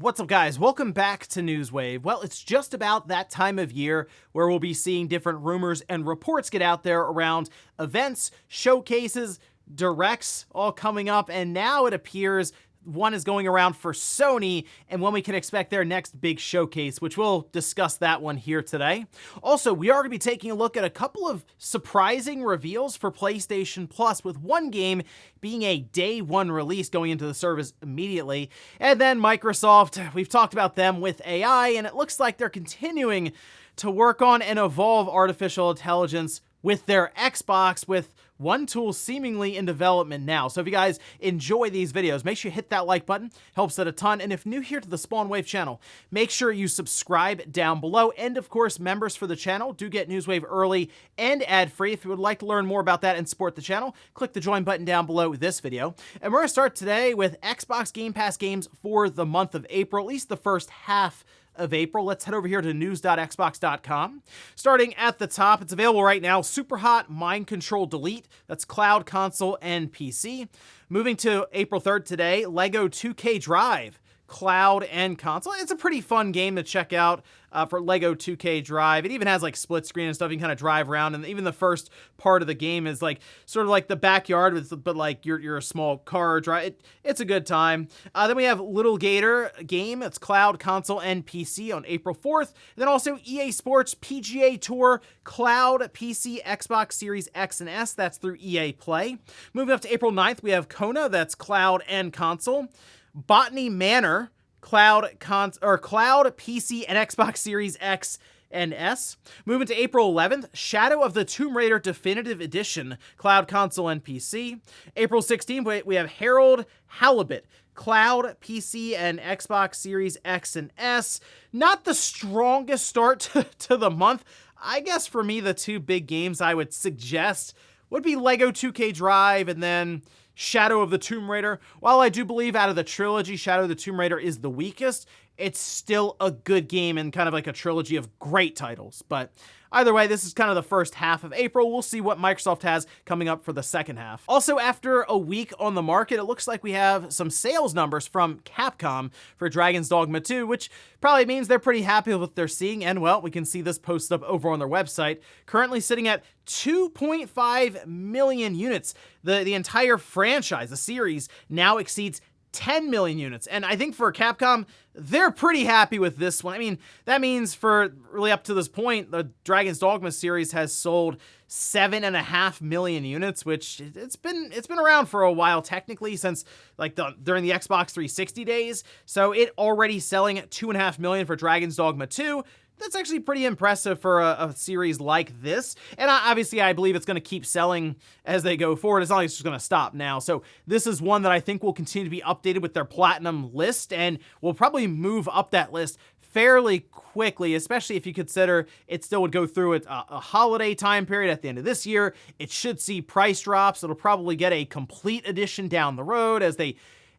What's up, guys? Welcome back to Newswave. Well, it's just about that time of year where we'll be seeing different rumors and reports get out there around events, showcases, directs all coming up, and now it appears one is going around for Sony and when we can expect their next big showcase, which we'll discuss that one here today. Also, we are going to be taking a look at a couple of surprising reveals for PlayStation Plus, with one game being a day one release going into the service immediately. And then Microsoft, we've talked about them with AI, and it looks like they're continuing to work on and evolve artificial intelligence with their Xbox, with one tool seemingly in development now. So if you guys enjoy these videos, make sure you hit that like button, helps it a ton. And if new here to the Spawn Wave channel, make sure you subscribe down below. And of course, members for the channel do get Newswave early and ad-free. If you would like to learn more about that and support the channel, click the join button down below this video. And we're gonna start today with Xbox Game Pass games for the month of April, at least the first half of April. Let's head over here to news.xbox.com. Starting at the top, it's available right now. Superhot Mind Control Delete. That's cloud, console, and PC. Moving to April 3rd today, Lego 2K Drive, cloud and console. It's a pretty fun game to check out for Lego 2K Drive. It even has like split screen and stuff. You can kind of drive around, and even the first part of the game is like sort of like the backyard, but like you're a small car drive. It's a good time. Then we have Little Gator game. It's cloud, console, and PC on April 4th. And then also EA Sports PGA Tour, cloud, PC, Xbox Series X and S. That's through EA Play. Moving up to April 9th, we have Kona. That's cloud and console. Botany Manor, cloud, PC, and Xbox Series X and S. Moving to April 11th, Shadow of the Tomb Raider Definitive Edition, cloud, console, and PC. April 16th, we have Harold Halibut, cloud, PC, and Xbox Series X and S. Not the strongest start to the month. I guess for me, the two big games I would suggest would be Lego 2K Drive and then Shadow of the Tomb Raider. While I do believe out of the trilogy, Shadow of the Tomb Raider is the weakest, it's still a good game and kind of like a trilogy of great titles. But either way, this is kind of the first half of April. We'll see what Microsoft has coming up for the second half. Also, after a week on the market, it looks like we have some sales numbers from Capcom for Dragon's Dogma 2, which probably means they're pretty happy with what they're seeing. And well, we can see this posted up over on their website, currently sitting at 2.5 million units. The entire franchise, the series, now exceeds 10 million units. And I think for Capcom, they're pretty happy with this one. I mean, that means for really up to this point, the Dragon's Dogma series has sold 7.5 million units, which it's been around for a while, technically, since like during the Xbox 360 days. So it already selling at 2.5 million for Dragon's Dogma 2. That's actually pretty impressive for a series like this. And obviously, I believe it's going to keep selling as they go forward. It's not like it's just going to stop now. So this is one that I think will continue to be updated with their platinum list, and will probably move up that list fairly quickly, especially if you consider it still would go through a holiday time period at the end of this year. It should see price drops. It'll probably get a complete edition down the road as they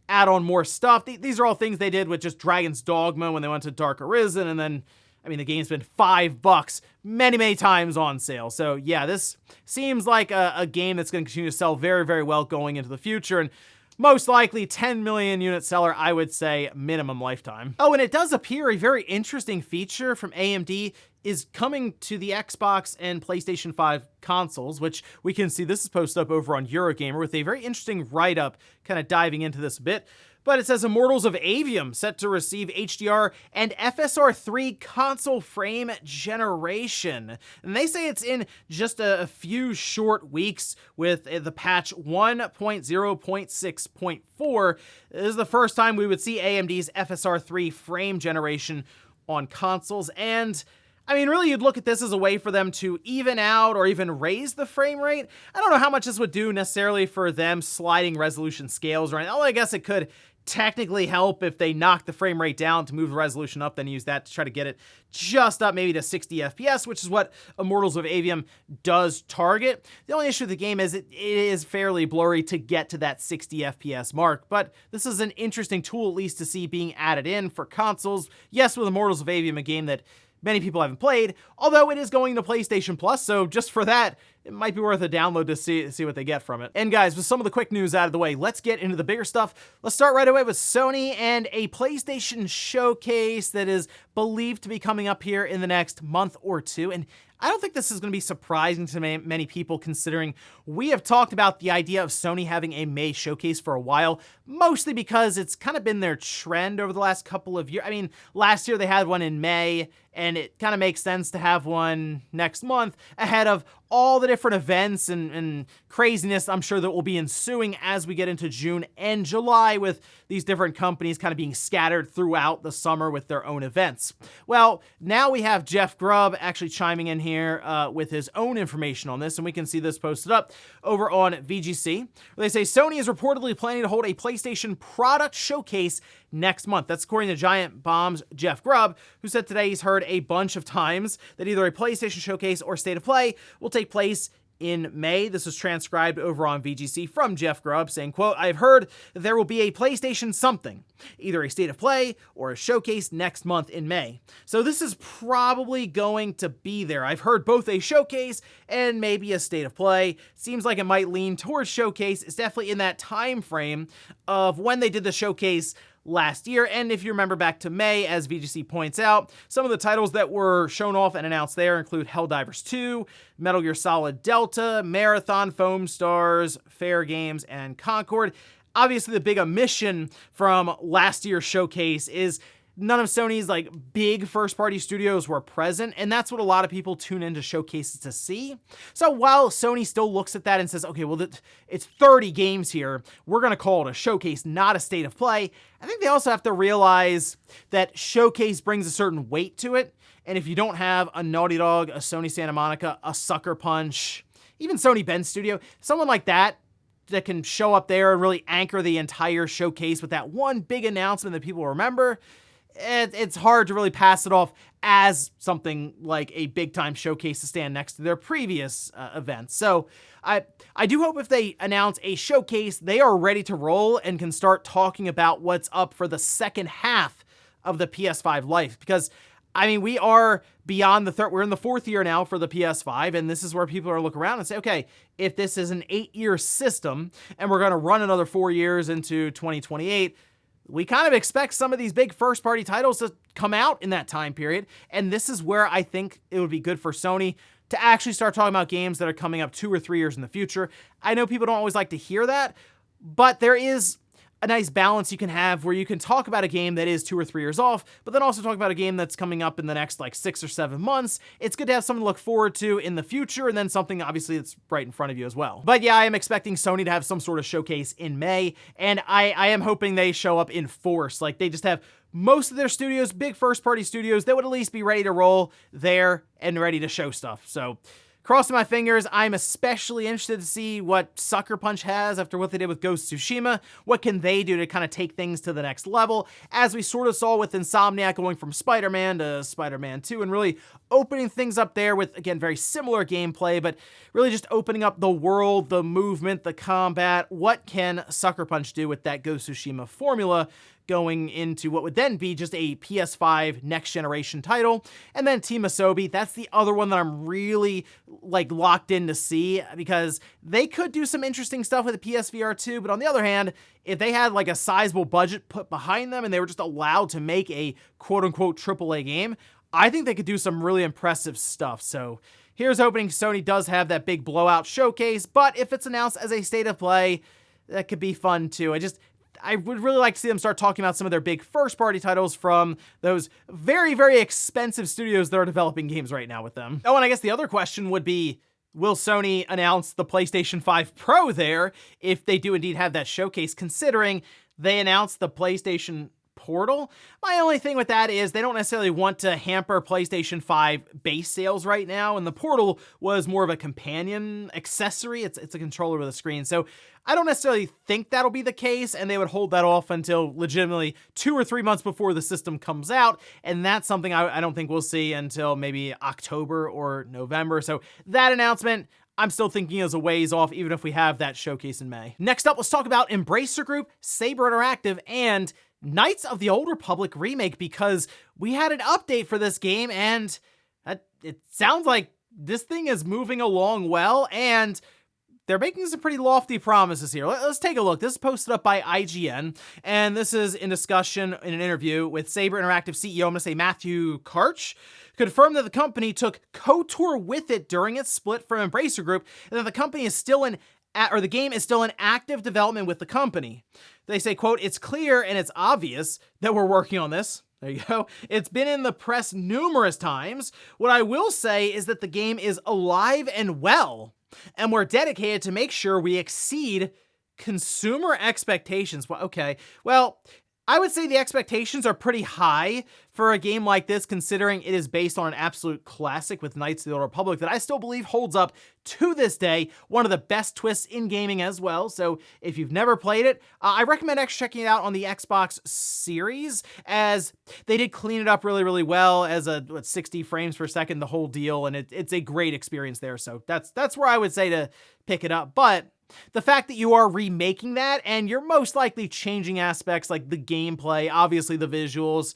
add on more stuff. These are all things they did with just Dragon's Dogma when they went to Dark Arisen, and then I mean, the game's been $5 many times on sale. So yeah, this seems like a game that's going to continue to sell very, very well going into the future. And most likely 10 million unit seller, I would say, minimum lifetime. Oh, and it does appear a very interesting feature from AMD is coming to the Xbox and PlayStation 5 consoles, which we can see this is posted up over on Eurogamer with a very interesting write-up kind of diving into this a bit. But it says Immortals of Aveum set to receive HDR and FSR3 console frame generation. And they say it's in just a few short weeks with the patch 1.0.6.4. This is the first time we would see AMD's FSR3 frame generation on consoles. And I mean, really, you'd look at this as a way for them to even out or even raise the frame rate. I don't know how much this would do necessarily for them sliding resolution scales or anything. Oh, I guess it could technically help if they knock the frame rate down to move the resolution up, then use that to try to get it just up maybe to 60 FPS, which is what Immortals of Aveum does target. The only issue with the game is it is fairly blurry to get to that 60 FPS mark, but this is an interesting tool at least to see being added in for consoles. Yes, with Immortals of Aveum, a game that many people haven't played, although it is going to PlayStation Plus, so just for that, it might be worth a download to see what they get from it. And guys, with some of the quick news out of the way, let's get into the bigger stuff. Let's start right away with Sony and a PlayStation showcase that is believed to be coming up here in the next month or two. And I don't think this is going to be surprising to many people, considering we have talked about the idea of Sony having a May showcase for a while, mostly because it's kind of been their trend over the last couple of years. I mean, last year they had one in May, and it kind of makes sense to have one next month ahead of all the different events and craziness I'm sure that will be ensuing as we get into June and July, with these different companies kind of being scattered throughout the summer with their own events. Well, now we have Jeff Grubb actually chiming in here with his own information on this, and we can see this posted up over on VGC. They say Sony is reportedly planning to hold a PlayStation product showcase next month. That's according to Giant Bomb's Jeff Grubb, who said today he's heard a bunch of times that either a PlayStation showcase or State of Play will take place in May. This was transcribed over on VGC from Jeff Grubb saying, quote, "I've heard that there will be a PlayStation something, either a State of Play or a showcase next month in May. So this is probably going to be there. I've heard both a showcase and maybe a State of Play. Seems like it might lean towards showcase. It's definitely in that time frame of when they did the showcase last year. And if you remember back to May, as VGC points out, some of the titles that were shown off and announced there include Helldivers 2, Metal Gear Solid Delta, Marathon, Foam Stars, Fair Games, and Concord. Obviously, the big omission from last year's showcase is none of Sony's big first-party studios were present, and that's what a lot of people tune into showcases to see. So while Sony still looks at that and says, okay, well, it's 30 games here, we're going to call it a showcase, not a State of Play, I think they also have to realize that showcase brings a certain weight to it, and if you don't have a Naughty Dog, a Sony Santa Monica, a Sucker Punch, even Sony Bend Studio, someone like that can show up there and really anchor the entire showcase with that one big announcement that people remember, it's hard to really pass it off as something like a big-time showcase to stand next to their previous events. So I do hope if they announce a showcase, they are ready to roll and can start talking about what's up for the second half of the PS5 life. Because, I mean, we are beyond the we're in the 4th year now for the PS5, and this is where people are looking around and say, okay, if this is an 8-year system and we're going to run another 4 years into 2028, we kind of expect some of these big first-party titles to come out in that time period, and this is where I think it would be good for Sony to actually start talking about games that are coming up 2 or 3 years in the future. I know people don't always like to hear that, but there is a nice balance you can have where you can talk about a game that is 2 or 3 years off, but then also talk about a game that's coming up in the next 6 or 7 months. It's good to have something to look forward to in the future, and then something obviously that's right in front of you as well. But yeah, I am expecting Sony to have some sort of showcase in May, and I am hoping they show up in force. They just have most of their studios, big first-party studios, that would at least be ready to roll there and ready to show stuff. So crossing my fingers. I'm especially interested to see what Sucker Punch has after what they did with Ghost of Tsushima. What can they do to kind of take things to the next level, as we sort of saw with Insomniac going from Spider-Man to Spider-Man 2 and really opening things up there with, again, very similar gameplay, but really just opening up the world, the movement, the combat. What can Sucker Punch do with that Ghost of Tsushima formula going into what would then be just a PS5 next generation title? And then Team Asobi, that's the other one that I'm really locked in to see, because they could do some interesting stuff with the PSVR 2, but on the other hand, if they had a sizable budget put behind them and they were just allowed to make a quote-unquote AAA game, I think they could do some really impressive stuff. So here's hoping Sony does have that big blowout showcase, but if it's announced as a State of Play, that could be fun too. I would really like to see them start talking about some of their big first-party titles from those very, very expensive studios that are developing games right now with them. Oh, and I guess the other question would be, will Sony announce the PlayStation 5 Pro there if they do indeed have that showcase, considering they announced the PlayStation Portal? My only thing with that is they don't necessarily want to hamper PlayStation 5 base sales right now, and the Portal was more of a companion accessory. It's a controller with a screen, so I don't necessarily think that'll be the case, and they would hold that off until legitimately 2 or 3 months before the system comes out, and that's something I don't think we'll see until maybe October or November. So that announcement, I'm still thinking is a ways off, even if we have that showcase in May. Next up, let's talk about Embracer Group, Saber Interactive, and Knights of the Old Republic Remake, because we had an update for this game, and it sounds like this thing is moving along well, and they're making some pretty lofty promises here. Let's take a look. This is posted up by IGN, and this is in discussion in an interview with Saber Interactive CEO, I'm going to say Matthew Karch, confirmed that the company took KOTOR with it during its split from Embracer Group, and that the company is still the game is still in active development with the company. They say, quote, "It's clear and it's obvious that we're working on this." There you go. "It's been in the press numerous times. What I will say is that the game is alive and well, and we're dedicated to make sure we exceed consumer expectations." Well, okay. Well, I would say the expectations are pretty high for a game like this, considering it is based on an absolute classic with Knights of the Old Republic that I still believe holds up to this day. One of the best twists in gaming as well. So if you've never played it, I recommend actually checking it out on the Xbox Series, as they did clean it up really, really well as 60 frames per second, the whole deal. And it's a great experience there. So that's where I would say to pick it up. But the fact that you are remaking that and you're most likely changing aspects like the gameplay, obviously the visuals,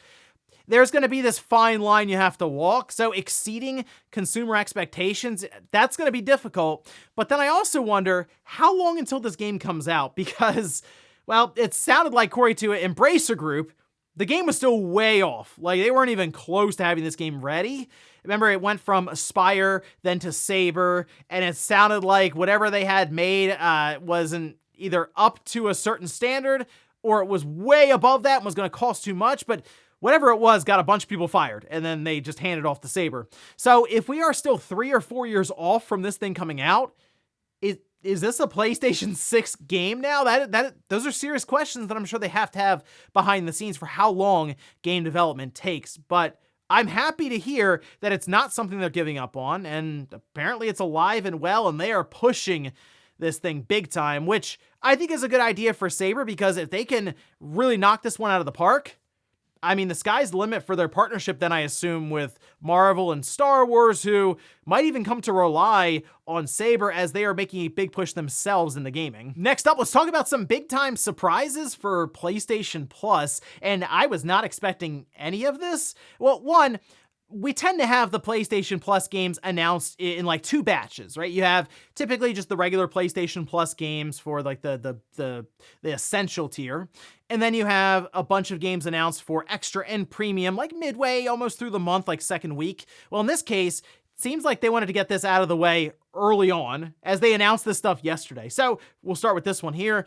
there's going to be this fine line you have to walk. So exceeding consumer expectations, that's going to be difficult. But then I also wonder how long until this game comes out, because, well, it sounded like, Corey, to Embracer Group, the game was still way off. Like, they weren't even close to having this game ready. Remember, it went from Aspire, then to Saber, and it sounded like whatever they had made wasn't either up to a certain standard, or it was way above that and was going to cost too much, but whatever it was got a bunch of people fired, and then they just handed off to Saber. So if we are still 3 or 4 years off from this thing coming out, is this a PlayStation 6 game now? Those are serious questions that I'm sure they have to have behind the scenes for how long game development takes. But I'm happy to hear that it's not something they're giving up on, and apparently it's alive and well, and they are pushing this thing big time, which I think is a good idea for Saber, because if they can really knock this one out of the park, I mean, the sky's the limit for their partnership then, I assume, with Marvel and Star Wars, who might even come to rely on Saber as they are making a big push themselves in the gaming. Next up, let's talk about some big-time surprises for PlayStation Plus, and I was not expecting any of this. Well, one, we tend to have the PlayStation Plus games announced in like 2 batches, right? You have typically just the regular PlayStation Plus games for like the essential tier. And then you have a bunch of games announced for extra and premium, like midway, almost through the month, like second week. Well, in this case, it seems like they wanted to get this out of the way early on, as they announced this stuff yesterday. So we'll start with this one here.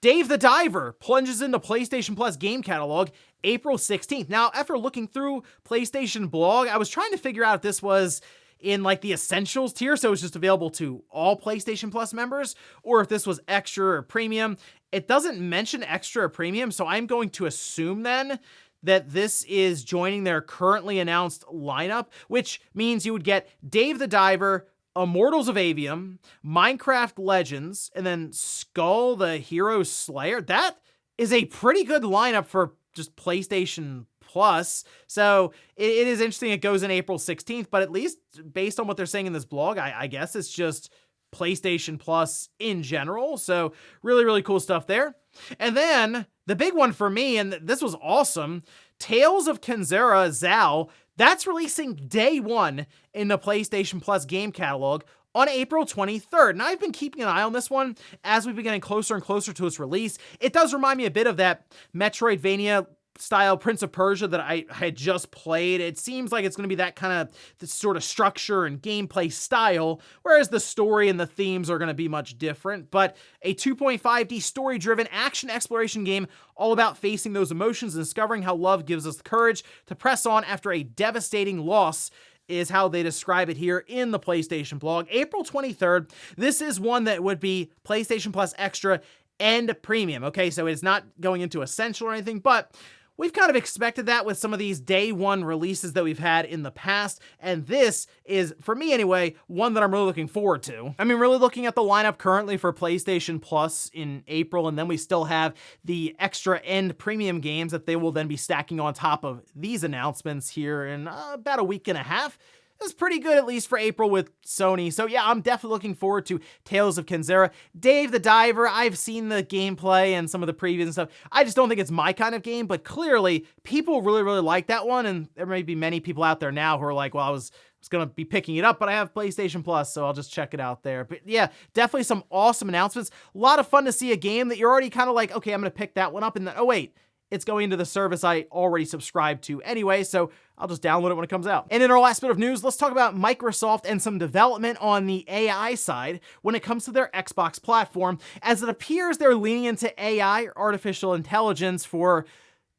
Dave the Diver plunges into PlayStation Plus game catalog April 16th. Now, after looking through PlayStation Blog, I was trying to figure out if this was in like the Essentials tier, so it's just available to all PlayStation Plus members, or if this was extra or premium. It doesn't mention extra or premium, so I'm going to assume then that this is joining their currently announced lineup, which means you would get Dave the Diver, Immortals of Aveum, Minecraft Legends, and then Skull the Hero Slayer. That is a pretty good lineup for just PlayStation Plus. So it is interesting it goes in April 16th, but at least based on what they're saying in this blog, I guess it's just PlayStation Plus in general. So really, really cool stuff there. And then the big one for me, and this was awesome, Tales of Kenzera Zal. That's releasing day one in the PlayStation Plus game catalog on April 23rd. And I've been keeping an eye on this one as we've been getting closer and closer to its release. It does remind me a bit of that Metroidvania style Prince of Persia that I had just played. It seems like it's going to be that kind of this sort of structure and gameplay style, whereas the story and the themes are going to be much different. But a 2.5D story-driven action exploration game all about facing those emotions and discovering how love gives us the courage to press on after a devastating loss is how they describe it here in the PlayStation blog. April 23rd, this is one that would be PlayStation Plus Extra and Premium. Okay, so it's not going into Essential or anything, but we've kind of expected that with some of these day one releases that we've had in the past, and this is, for me anyway, one that I'm really looking forward to. I mean, really looking at the lineup currently for PlayStation Plus in April, and then we still have the extra and premium games that they will then be stacking on top of these announcements here in about a week and a half. It's pretty good, at least for April with Sony. So yeah, I'm definitely looking forward to Tales of Kenzera. Dave the Diver, I've seen the gameplay and some of the previews and stuff. I just don't think it's my kind of game, but clearly people really, really like that one. And there may be many people out there now who are like, well, I was was going to be picking it up, but I have PlayStation Plus, so I'll just check it out there. But yeah, definitely some awesome announcements. A lot of fun to see a game that you're already kind of like, okay, I'm going to pick that one up, and then, oh wait, it's going into the service I already subscribed to anyway, so I'll just download it when it comes out. And in our last bit of news, let's talk about Microsoft and some development on the AI side when it comes to their Xbox platform, as it appears they're leaning into AI, or artificial intelligence, for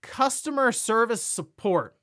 customer service support.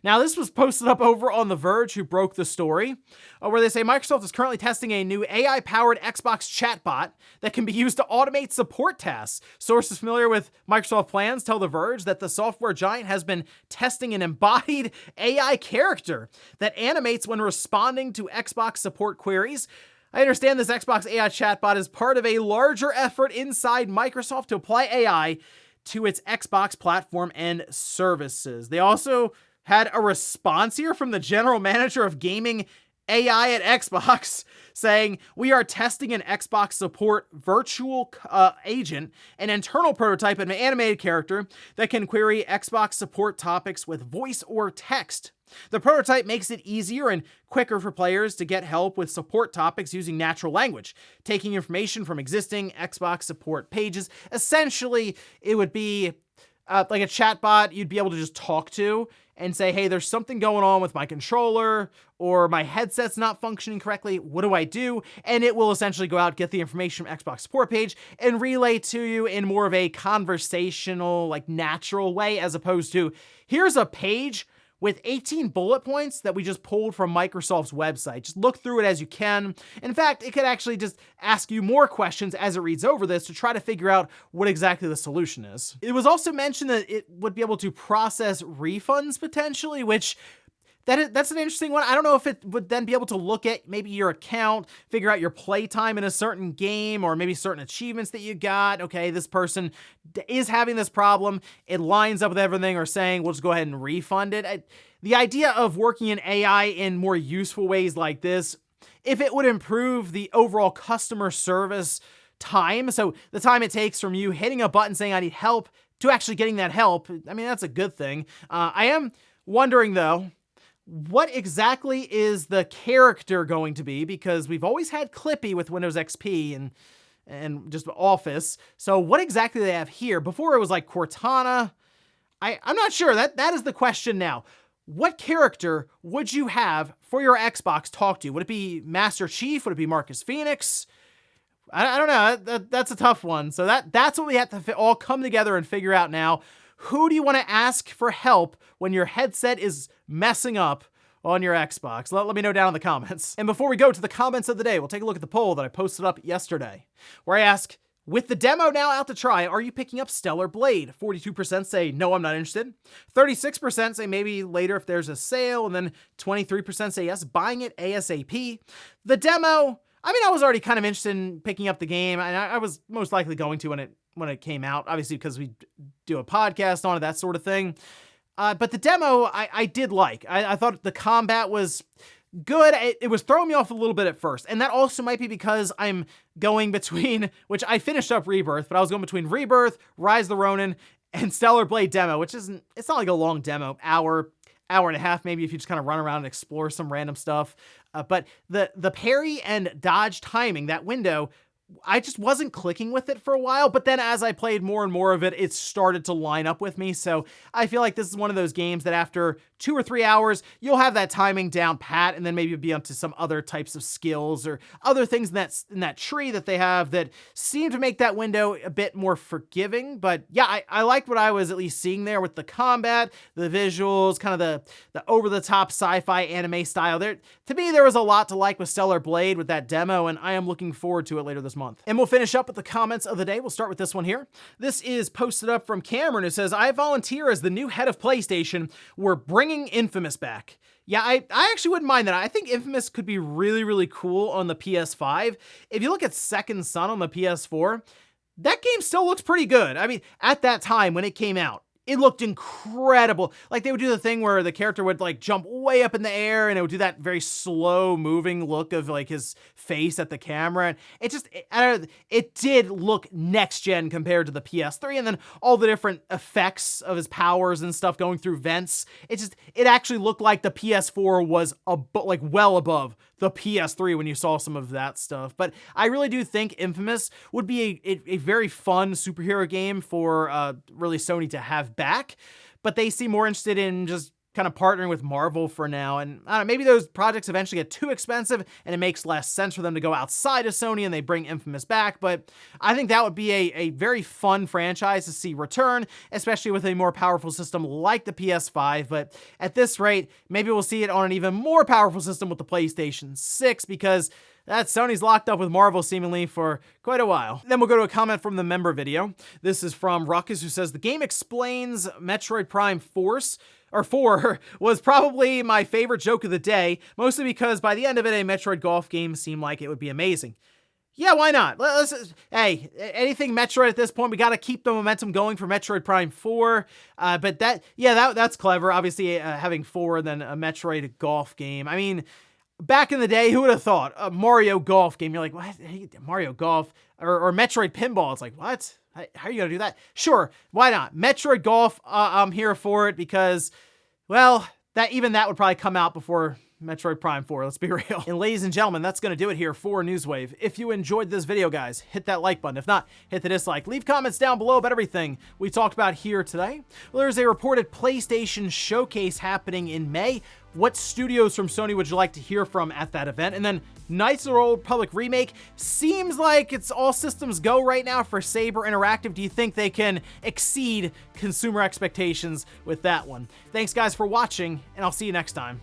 Now, this was posted up over on The Verge, who broke the story, where they say Microsoft is currently testing a new AI-powered Xbox chatbot that can be used to automate support tasks. Sources familiar with Microsoft plans tell The Verge that the software giant has been testing an embodied AI character that animates when responding to Xbox support queries. I understand this Xbox AI chatbot is part of a larger effort inside Microsoft to apply AI to its Xbox platform and services. They also had a response here from the general manager of gaming AI at Xbox saying, "We are testing an Xbox support virtual agent, an internal prototype of an animated character that can query Xbox support topics with voice or text. The prototype makes it easier and quicker for players to get help with support topics using natural language, taking information from existing Xbox support pages." Essentially, it would be like a chatbot you'd be able to just talk to and say, hey, there's something going on with my controller, or my headset's not functioning correctly. What do I do? And it will essentially go out, get the information from Xbox support page, and relay to you in more of a conversational, like natural way, as opposed to, here's a page with 18 bullet points that we just pulled from Microsoft's website. Just look through it as you can. In fact, it could actually just ask you more questions as it reads over this to try to figure out what exactly the solution is. It was also mentioned that it would be able to process refunds potentially, which that's an interesting one. I don't know if it would then be able to look at maybe your account, figure out your playtime in a certain game, or maybe certain achievements that you got. Okay, this person is having this problem. It lines up with everything, or saying, we'll just go ahead and refund it. The idea of working in AI in more useful ways like this, if it would improve the overall customer service time, so the time it takes from you hitting a button saying I need help to actually getting that help, I mean, that's a good thing. I am wondering, though, what exactly is the character going to be? Because we've always had Clippy with Windows XP and just Office. So what exactly do they have here? Before it was like Cortana. I'm not sure. That is the question now. What character would you have for your Xbox talk to? Would it be Master Chief? Would it be Marcus Phoenix? I don't know. That's a tough one. So that's what we have to all come together and figure out now. Who do you want to ask for help when your headset is messing up on your Xbox? Let me know down in the comments. And before we go to the comments of the day, we'll take a look at the poll that I posted up yesterday, where I ask, with the demo now out to try, are you picking up Stellar Blade? 42% say, no, I'm not interested. 36% say maybe later if there's a sale, and then 23% say yes, buying it ASAP. The demo, I mean, I was already kind of interested in picking up the game, and I was most likely going to when it came out, obviously because we do a podcast on it, that sort of thing. But the demo, I did like. I thought the combat was good. It was throwing me off a little bit at first. And that also might be because I'm going between, which I finished up Rebirth, but I was going between Rebirth, Rise of the Ronin, and Stellar Blade demo, which it's not like a long demo, hour and a half, maybe, if you just kind of run around and explore some random stuff. But the parry and dodge timing, that window, I just wasn't clicking with it for a while, but then as I played more and more of it, it started to line up with me. So I feel like this is one of those games that after 2 or 3 hours, you'll have that timing down pat, and then maybe be onto some other types of skills or other things in that tree that they have that seem to make that window a bit more forgiving. But yeah, I liked what I was at least seeing there with the combat, the visuals, kind of the over-the-top sci-fi anime style. To me, there was a lot to like with Stellar Blade with that demo, and I am looking forward to it later this month. And we'll finish up with the comments of the day. We'll start with this one here. This is posted up from Cameron, who says, I volunteer as the new head of PlayStation. We're bringing Infamous back. Yeah, I actually wouldn't mind that. I think Infamous could be really, really cool on the PS5. If you look at Second Son on the PS4, that game still looks pretty good. I mean, at that time when it came out, it looked incredible. Like, they would do the thing where the character would like jump way up in the air and it would do that very slow moving look of like his face at the camera. And I don't know, it did look next gen compared to the PS3, and then all the different effects of his powers and stuff going through vents. It actually looked like the PS4 was like well above the PS3 when you saw some of that stuff. But I really do think Infamous would be a very fun superhero game for really Sony to have back, but they seem more interested in just kind of partnering with Marvel for now. And I don't know, maybe those projects eventually get too expensive and it makes less sense for them to go outside of Sony and they bring Infamous back. But I think that would be a very fun franchise to see return, especially with a more powerful system like the PS5. But at this rate, maybe we'll see it on an even more powerful system with the PlayStation 6, because Sony's locked up with Marvel seemingly for quite a while. Then we'll go to a comment from the member video. This is from Ruckus, who says, the game explains Metroid Prime 4 was probably my favorite joke of the day, mostly because by the end of it, a Metroid golf game seemed like it would be amazing. Yeah, why not? Hey, anything Metroid at this point, we got to keep the momentum going for Metroid Prime 4. But that's clever. Obviously, having 4 and then a Metroid golf game. I mean, back in the day, who would have thought a Mario golf game? You're like, what? Mario golf or Metroid pinball? It's like, what? How are you gonna do that? Sure, why not? Metroid golf, I'm here for it because, well, that would probably come out before Metroid Prime 4, let's be real. And ladies and gentlemen, that's gonna do it here for Newswave. If you enjoyed this video, guys, hit that like button. If not, hit the dislike. Leave comments down below about everything we talked about here today. Well, there's a reported PlayStation showcase happening in May. What studios from Sony would you like to hear from at that event? And then Knights of the Old Republic Remake seems like it's all systems go right now for Saber Interactive. Do you think they can exceed consumer expectations with that one? Thanks guys for watching, and I'll see you next time.